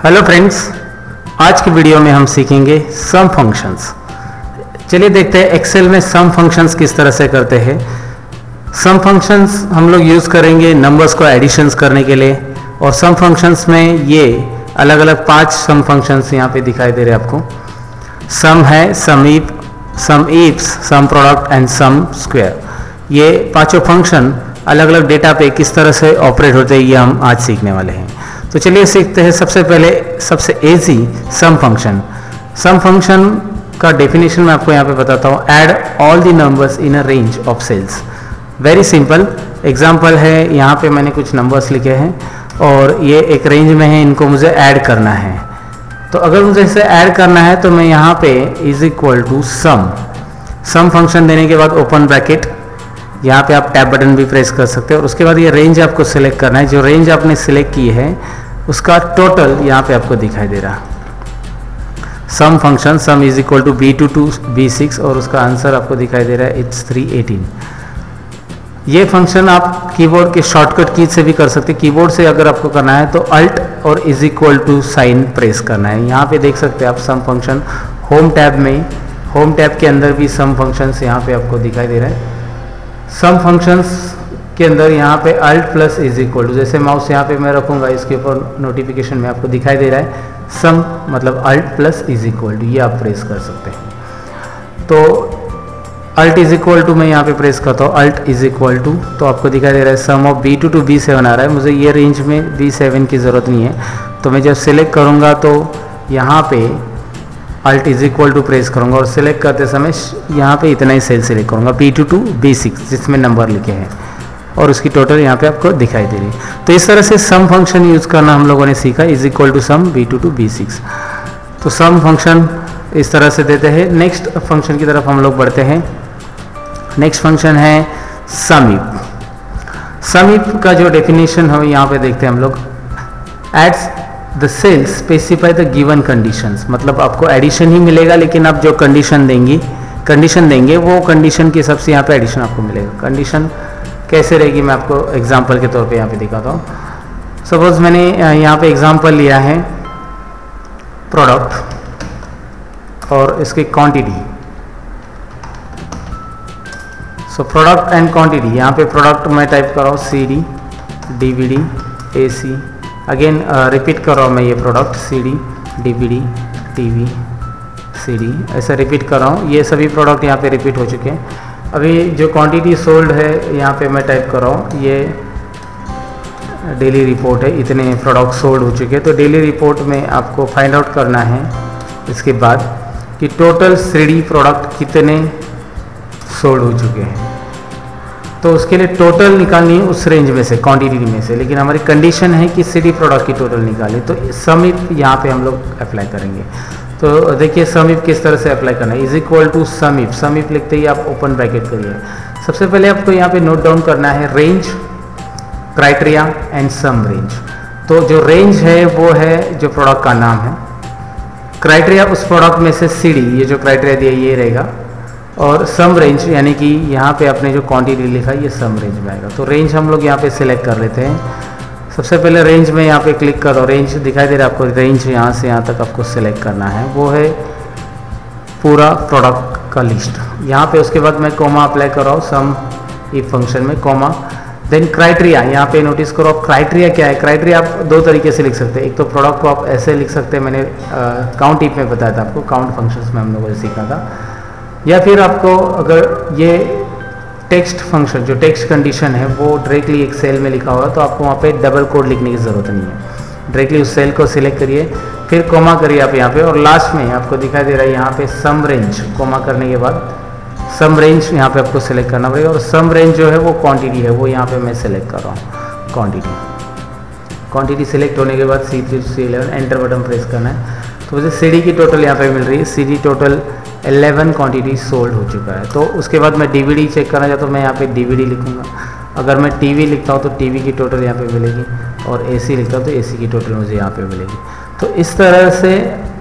Hello friends, आज की video में हम सीखेंगे सम फंक्शंस। चलिए देखते हैं एक्सेल में सम फंक्शंस किस तरह से करते हैं। सम फंक्शंस हम लोग यूज़ करेंगे नंबर्स को एडिशंस करने के लिए, और सम फंक्शंस में ये अलग अलग 5 सम फंक्शंस यहाँ पे दिखाई दे रहे हैं आपको। सम है, sum ifs, sum product and sum square. ये पांचों फंक्शन अलग अलग डेटा पे किस तरह से ऑपरेट होते हैं ये हम आज सीखने वाले हैं। तो चलिए सीखते हैं। सबसे पहले सबसे easy sum function. Sum function का डेफिनेशन मैं आपको यहाँ पे बताता हूँ। Add all the numbers in a range of cells. Very simple example है, यहाँ पे मैंने कुछ नंबर्स लिखे हैं और ये एक रेंज में है, इनको मुझे ऐड करना है। तो अगर मुझे इसे ऐड करना है तो मैं यहाँ पे is equal to sum function देने के बाद ओपन ब्रैकेट, यहाँ पे आप टैब बटन भी प्रेस कर सकते हो, और उसके बाद ये रेंज आपको सिलेक्ट करना है। जो रेंज आपने सिलेक्ट की है उसका टोटल यहाँ पे आपको दिखाई दे रहा। Sum function sum is equal to B2 to B6 और उसका आंसर आपको दिखाई दे रहा है इट्स 318। ये फंक्शन आप कीबोर्ड के शॉर्टकट की से भी कर सकते हैं। कीबोर्ड से अगर आपको करना है तो अल्ट और is equal to sign press करना है। यहाँ पे देख सकते हैं आप सम फंक्शन होम टैब में, होम टैब के अंदर भी सम फंक्शंस यहाँ पे आपको दिखाई दे रहा है। सम फंक्शंस के अंदर यहाँ पे alt plus is equal to, जैसे माउस यहाँ पे मैं रखूँगा इसके ऊपर नोटिफिकेशन में आपको दिखाई दे रहा है सम मतलब alt plus is equal to, ये आप प्रेस कर सकते हैं। तो अल्ट इज इक्वल टू मैं यहाँ पे प्रेस करता हूँ, अल्ट इज इक्वल टू, तो आपको दिखाई दे रहा है सम ऑफ B2 to B7 आ रहा है। मुझे ये रेंज में B7 की ज़रूरत नहीं है, तो मैं जब सिलेक्ट करूँगा तो यहाँ पे alt is equal to press करूँगा और सिलेक्ट करते समय यहाँ पे इतना ही सेल सिलेक्ट करूँगा B2 to B6 जिसमें नंबर लिखे हैं, और उसकी टोटल यहाँ पे आपको दिखाई दे रही है। तो इस तरह से सम फंक्शन यूज़ करना हम लोगों ने सीखा, is equal to sum B2 to B6। तो सम फंक्शन इस तरह से देते हैं। नेक्स्ट फंक्शन की तरफ हम लोग बढ़ते हैं। नेक्स्ट फंक्शन है सम इफ। सम इफ का जो डेफिनेशन है यहाँ पे देखते हैं हम लोग। Adds the cells specify the given conditions, मतलब आपको एडिशन ही मिलेगा, लेकिन आप जो कंडीशन देंगे वो कंडीशन के हिसाब से यहाँ पे एडिशन आपको मिलेगा। कंडीशन कैसे रहेगी मैं आपको एग्जांपल के तौर पे यहाँ पे दिखाता हूँ। सपोज मैंने यहाँ पे एग्जांपल लिया है प्रोडक्ट और इसकी quantity. So product and quantity, यहाँ पे प्रोडक्ट मैं टाइप कर रहा हूँ CD, DVD, AC। Again repeat कर रहा हूँ मैं ये product CD, DVD, TV, CD, ऐसा रिपीट कर रहा हूँ। ये सभी प्रोडक्ट यहाँ पे रिपीट हो चुके हैं। अभी जो क्वांटिटी सोल्ड है यहाँ पे मैं टाइप कर रहा हूँ, ये डेली रिपोर्ट है, इतने प्रोडक्ट सोल्ड हो चुके हैं। तो डेली रिपोर्ट में आपको फाइंड आउट करना है इसके बाद कि टोटल 3D प्रोडक्ट कितने सोल्ड हो चुके हैं। तो उसके लिए टोटल निकालनी है उस रेंज में से, क्वांटिटी में से, लेकिन हमारी कंडीशन है कि 3D प्रोडक्ट की टोटल निकालें। तो सम इफ यहाँ पे हम लोग अप्लाई करेंगे। तो देखिए सम इफ किस तरह से अप्लाई करना है। Is equal to sum if लिखते ही आप ओपन ब्रैकेट करिए। सबसे पहले आपको यहाँ पे नोट डाउन करना है range, criteria and sum range. तो जो रेंज है वो है जो प्रोडक्ट का नाम है, क्राइटेरिया उस प्रोडक्ट में से CD, ये जो क्राइटेरिया दिया ये रहेगा, और सम रेंज यानी कि यहाँ पे आपने जो क्वांटिटी लिखा ये सम रेंज में आएगा। तो रेंज हम लोग यहाँ पे सिलेक्ट कर लेते हैं। सबसे पहले रेंज में यहाँ पे क्लिक करो, रेंज दिखाई दे रहा है आपको। रेंज यहाँ से यहाँ तक आपको सिलेक्ट करना है, वो है पूरा प्रोडक्ट का लिस्ट। यहाँ पे उसके बाद मैं कॉमा अप्लाई कर रहा हूँ सम इफ फंक्शन में, कॉमा। देन क्राइटेरिया, यहाँ पे नोटिस करो आप क्राइटेरिया क्या है। क्राइटेरिया आप दो तरीके से लिख सकते हैं। एक तो प्रोडक्ट को आप ऐसे लिख सकते हैं, मैंने काउंट इफ में बताया था आपको, काउंट फंक्शंस में हम लोगों ने सीखा था। या फिर आपको अगर ये टेक्स्ट फंक्शन जो टेक्स्ट कंडीशन है वो डायरेक्टली एक सेल में लिखा हुआ है, तो आपको वहाँ पे डबल कोड लिखने की ज़रूरत नहीं है। डायरेक्टली उस सेल को सिलेक्ट करिए, फिर कॉमा करिए आप यहाँ पे, और लास्ट में आपको दिखाई दे रहा है यहाँ पे सम रेंज। कॉमा करने के बाद सम रेंज यहाँ पे आपको सिलेक्ट करना पड़ेगा, और सम रेंज जो है वो क्वांटिटी है, वो यहाँ पे मैं सिलेक्ट कर रहा हूँ क्वांटिटी सिलेक्ट होने के बाद C3 to C11 enter button press करना है। तो मुझे CD की टोटल यहाँ पे मिल रही है। CD टोटल 11 क्वांटिटी सोल्ड हो चुका है। तो उसके बाद मैं DVD चेक करना चाहता हूँ, मैं यहाँ पे DVD लिखूँगा। अगर मैं TV लिखता हूँ तो TV की टोटल यहाँ पे मिलेगी, और AC लिखता हूँ तो AC की टोटल मुझे यहाँ पे मिलेगी। तो इस तरह से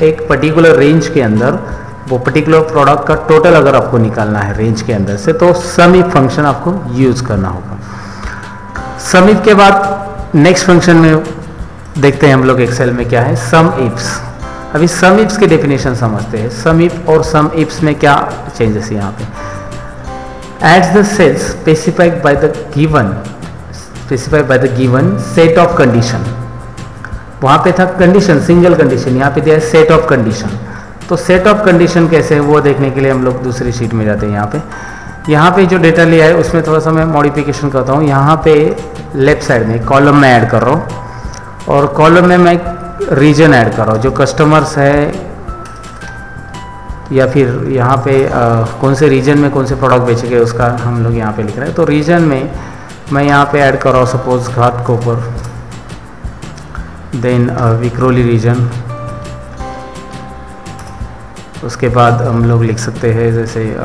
एक पर्टिकुलर रेंज के अंदर वो पर्टिकुलर प्रोडक्ट का टोटल अगर आपको निकालना है रेंज के अंदर से, तो सम इफ फंक्शन आपको यूज़ करना होगा। सम इफ के बाद नेक्स्ट फंक्शन में देखते हैं हम लोग एक्सेल में क्या है सम इफ्स। अभी सम इफ्स की डेफिनेशन समझते हैं। सम इफ और सम इफ्स में क्या चेंजेस है यहाँ पे। Adds the cells specified by the given set of condition. वहाँ पे था कंडीशन, सिंगल कंडीशन, यहाँ पे दिया है सेट ऑफ कंडीशन। तो सेट ऑफ कंडीशन कैसे है वो देखने के लिए हम लोग दूसरी शीट में जाते हैं। यहाँ पे जो डेटा लिया है उसमें थोड़ा सा मैं मॉडिफिकेशन करता हूँ। यहाँ पे लेफ्ट साइड में कॉलम में ऐड कर रहा हूँ और कॉलम में मैं रीजन ऐड कर रहा हूँ, जो कस्टमर्स है या फिर यहाँ पे कौन से रीजन में कौन से प्रोडक्ट बेचे गए उसका हम लोग यहाँ पे लिख रहे हैं। तो रीजन में मैं यहाँ पे ऐड कर रहा हूँ suppose Ghatkopar, then Vikhroli region. उसके बाद हम लोग लिख सकते हैं जैसे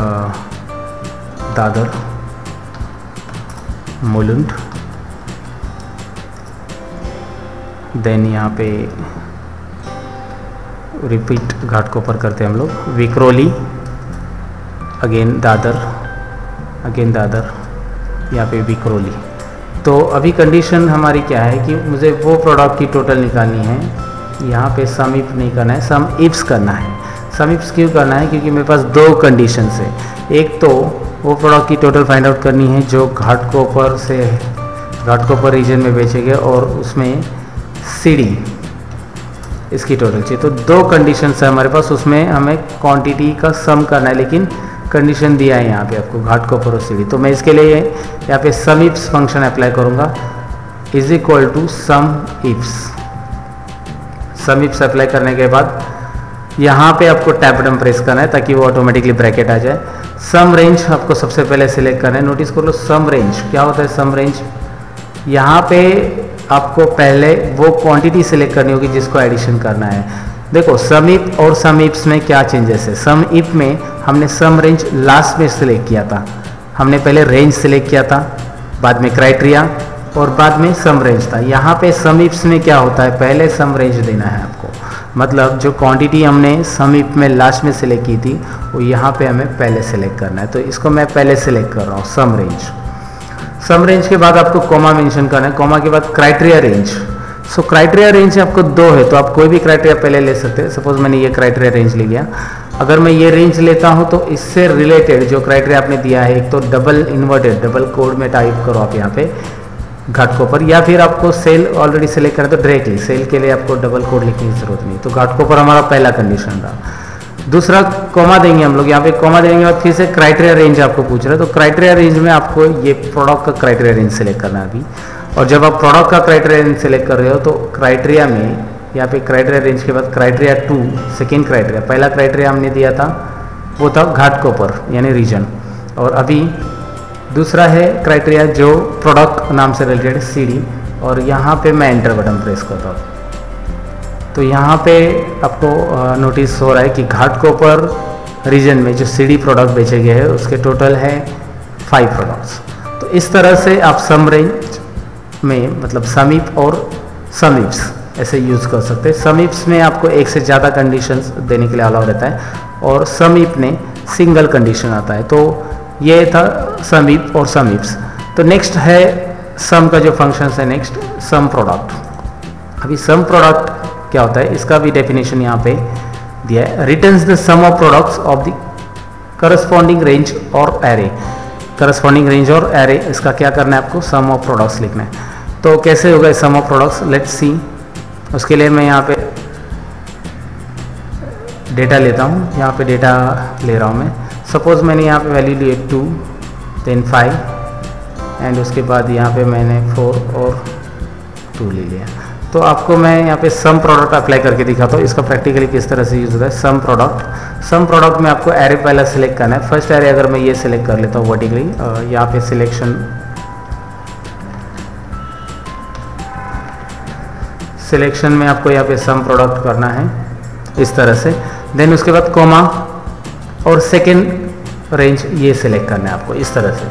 दादर, मुलुंड, देन यहाँ पे रिपीट घाटकोपर करते हैं हम लोग, विक्रोली, अगेन दादर, यहाँ पे विक्रोली। तो अभी कंडीशन हमारी क्या है कि मुझे वो प्रोडक्ट की टोटल निकालनी है। यहाँ पे सम इफ नहीं करना है, सम इफ्स करना है। सम इफ्स क्यों करना है? क्योंकि मेरे पास दो कंडीशन है। एक तो वो प्रोडक्ट की टोटल फाइंड आउट करनी है जो घाटकोपर रीजन में बेचे गए और उसमें सीडी इसकी टोटल चाहिए। तो दो कंडीशन है हमारे पास, उसमें हमें क्वांटिटी का सम करना है, लेकिन कंडीशन दिया है यहाँ पे आपको घाटकोपर और सीडी। तो मैं इसके लिए यहाँ पे सम इफ्स फंक्शन अप्लाई करूँगा, is equal to sum ifs. Sum ifs apply करने के बाद यहाँ पे आपको टैब बटन प्रेस करना है ताकि वो ऑटोमेटिकली ब्रैकेट आ जाए। सम रेंज आपको सबसे पहले सिलेक्ट करना है। नोटिस कर लो सम रेंज क्या होता है। सम रेंज यहाँ पे आपको पहले वो क्वांटिटी सिलेक्ट करनी होगी जिसको एडिशन करना है। देखो सम इफ और सम इफ्स में क्या चेंजेस है। सम इफ में हमने सम रेंज लास्ट में सिलेक्ट किया था, हमने पहले रेंज सिलेक्ट किया था, बाद में क्राइटेरिया और बाद में सम रेंज था। यहाँ पे सम इफ्स में क्या होता है, पहले सम रेंज देना है आपको। मतलब जो क्वांटिटी हमने सम इफ में लास्ट में सिलेक्ट की थी वो यहाँ पे हमें पहले सिलेक्ट करना है। तो इसको मैं पहले सिलेक्ट कर रहा हूँ सम रेंज। सम रेंज के बाद आपको कॉमा मेंशन करना है, कॉमा के बाद क्राइटेरिया रेंज। सो क्राइटेरिया रेंज आपको दो है, तो आप कोई भी क्राइटेरिया पहले ले सकते हैं। सपोज मैंने ये क्राइटेरिया रेंज ले लिया। अगर मैं ये रेंज लेता हूँ तो इससे रिलेटेड जो क्राइटेरिया आपने दिया है, एक तो डबल इन्वर्टेड डबल कोड में टाइप करो आप यहाँ पे घाटकोपर, या फिर आपको सेल ऑलरेडी सेलेक्ट करें तो डायरेक्टली सेल के लिए आपको डबल कोड लिखने की जरूरत नहीं। तो घाटकोपर हमारा पहला कंडीशन रहा। दूसरा कॉमा देंगे हम लोग, यहाँ पे कॉमा देने के बाद फिर से क्राइटेरिया रेंज आपको पूछ रहा है। तो क्राइटेरिया रेंज में आपको ये प्रोडक्ट का क्राइटेरिया रेंज सेलेक्ट करना है अभी। और जब आप प्रोडक्ट का क्राइटेरिया रेंज सेलेक्ट कर रहे हो तो क्राइटेरिया में यहाँ पे क्राइटेरिया रेंज के बाद क्राइटेरिया 2 सेकेंड क्राइटेरिया, पहला क्राइटेरिया हमने दिया था वो था घाटकोपर यानी रीजन, और अभी दूसरा है क्राइटेरिया जो प्रोडक्ट नाम से रिलेटेड सीडी। और यहाँ पे मैं एंटर बटन प्रेस करता हूँ तो यहाँ पे आपको नोटिस हो रहा है कि घाटकोपर रीजन में जो सीडी प्रोडक्ट बेचे गए हैं उसके टोटल है 5 प्रोडक्ट्स। तो इस तरह से आप सम रेंज में मतलब सम इफ और सम इफ्स ऐसे यूज़ कर सकते हैं। सम इफ्स में आपको एक से ज़्यादा कंडीशंस देने के लिए अलाउ रहता है और सम इफ में सिंगल कंडीशन आता है। तो ये था सम इफ और सम इफ्स। तो नेक्स्ट है सम का जो फंक्शन है, नेक्स्ट सम प्रोडक्ट। अभी सम प्रोडक्ट क्या होता है इसका भी डेफिनेशन यहाँ पे दिया है। Returns the sum of products of the corresponding range or array. Corresponding range or array, इसका क्या करना है आपको, सम ऑफ प्रोडक्ट्स लिखना है। तो कैसे होगा सम ऑफ प्रोडक्ट्स, लेट्स सी। उसके लिए मैं यहाँ पे डेटा लेता हूँ, यहाँ पे डेटा ले रहा हूँ मैं। सपोज मैंने यहाँ पे वैल्यू ली 2 देन 5 एंड उसके बाद यहाँ पे मैंने 4 और 2 ले लिया। तो आपको मैं यहाँ पे सम प्रोडक्ट अप्लाई करके दिखाता हूँ इसका प्रैक्टिकली किस तरह से यूज होता है। सम प्रोडक्ट में आपको एरे पहला सिलेक्ट करना है। फर्स्ट एरे अगर मैं ये सिलेक्ट कर लेता हूँ वर्टिकली, यहाँ पे सिलेक्शन में आपको यहाँ पे सम प्रोडक्ट करना है इस तरह से। देन उसके बाद कॉमा और सेकेंड रेंज ये सिलेक्ट करना है आपको इस तरह से।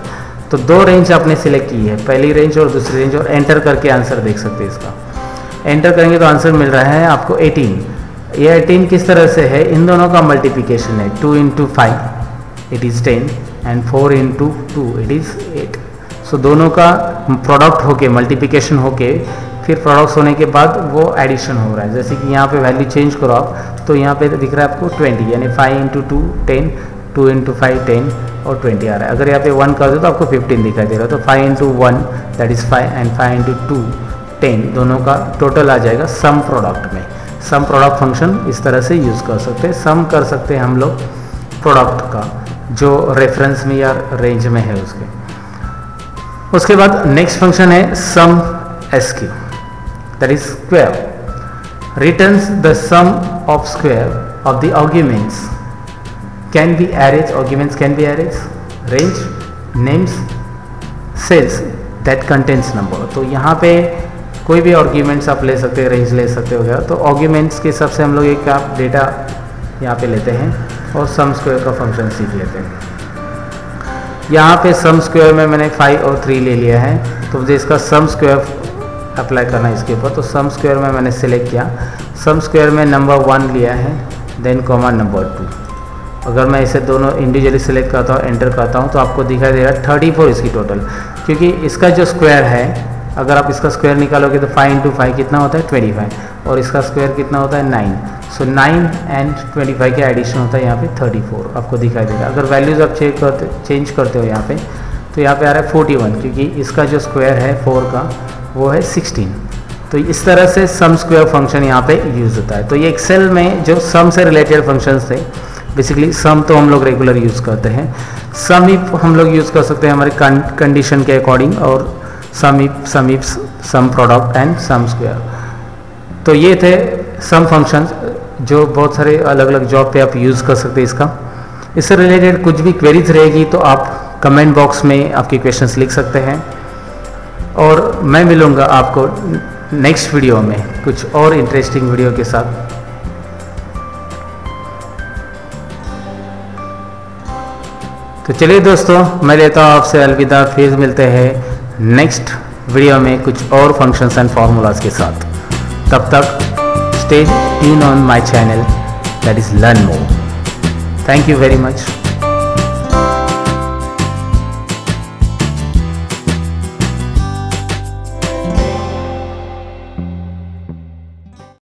तो 2 रेंज आपने सिलेक्ट की है, पहली रेंज और दूसरी रेंज, और एंटर करके आंसर देख सकते हैं इसका। एंटर करेंगे तो आंसर मिल रहा है आपको 18। ये 18 किस तरह से है, इन दोनों का मल्टीप्लिकेशन है। 2 × 5 it is 10 and 4 × 2 it is 8। सो दोनों का प्रोडक्ट होके मल्टीप्लिकेशन होके फिर प्रोडक्ट्स होने के बाद वो एडिशन हो रहा है। जैसे कि यहाँ पे वैल्यू चेंज करो आप, तो यहाँ पे दिख रहा है आपको 20, यानी 5 × 2 10, 2 × 5 10 और 20 आ रहा है। अगर यहाँ पे 1 कर दो तो आपको 15 दिखाई दे रहा है। तो 5 × 1 दैट इज़ 5 एंड 5 × 2 10, दोनों का टोटल आ जाएगा सम प्रोडक्ट में। सम प्रोडक्ट फंक्शन इस तरह से यूज़ कर सकते हैं। सम कर सकते हैं हम लोग प्रोडक्ट का जो रेफरेंस में या रेंज में है उसके बाद नेक्स्ट फंक्शन है sum SQ, that is square, returns the sum of square of the arguments can be arrays, arguments can be arrays, range, names, cells that contains number. तो यहाँ पे कोई भी आर्ग्यूमेंट्स आप ले सकते हैं, रेंज ले सकते हो वगैरह। तो आर्ग्यूमेंट्स के हिसाब से हम लोग एक आप डेटा यहाँ पे लेते हैं और सम स्क्वायर का फंक्शन सीख लेते हैं। यहाँ पे सम स्क्वायर में मैंने 5 और 3 ले लिया है, तो मुझे इसका सम स्क्वायर अप्लाई करना है इसके ऊपर। तो सम स्क्वायर में मैंने सिलेक्ट किया, सम स्क्वायर में नंबर 1 लिया है, देन कॉमा नंबर 2। अगर मैं इसे दोनों इंडिविजुअली सिलेक्ट करता हूँ, एंटर करता हूँ, तो आपको दिखाई दे रहा है 34 इसकी टोटल, क्योंकि इसका जो स्क्वायर है, अगर आप इसका स्क्वायर निकालोगे तो 5 × 5 कितना होता है 25, और इसका स्क्वायर कितना होता है 9। सो 9 एंड 25 का एडिशन होता है यहाँ पे 34 आपको दिखाई देगा। अगर वैल्यूज़ आप चेंज करते हो यहाँ पे, तो यहाँ पे आ रहा है 41, क्योंकि इसका जो स्क्वायर है 4 का वो है 16। तो इस तरह से सम स्क्वायर फंक्शन यहाँ पे यूज़ होता है। तो ये एक्सेल में जो सम से रिलेटेड फंक्शंस थे, बेसिकली सम तो हम लोग रेगुलर यूज़ करते हैं, सम इफ हम लोग यूज़ कर सकते हैं हमारे कंडीशन के अकॉर्डिंग, और sum if sum product and sum square. तो ये थे सम फंक्शंस जो बहुत सारे अलग अलग जॉब पे आप यूज़ कर सकते हैं इसका। इससे रिलेटेड कुछ भी क्वेरीज रहेगी तो आप कमेंट बॉक्स में आपके क्वेश्चंस लिख सकते हैं, और मैं मिलूँगा आपको नेक्स्ट वीडियो में कुछ और इंटरेस्टिंग वीडियो के साथ। तो चलिए दोस्तों, मैं लेता हूँ आपसे अलविदा, फिर मिलते हैं नेक्स्ट वीडियो में कुछ और फंक्शंस एंड फॉर्मूलाज के साथ। तब तक stay tuned on my channel, that is Learn More. Thank you very much.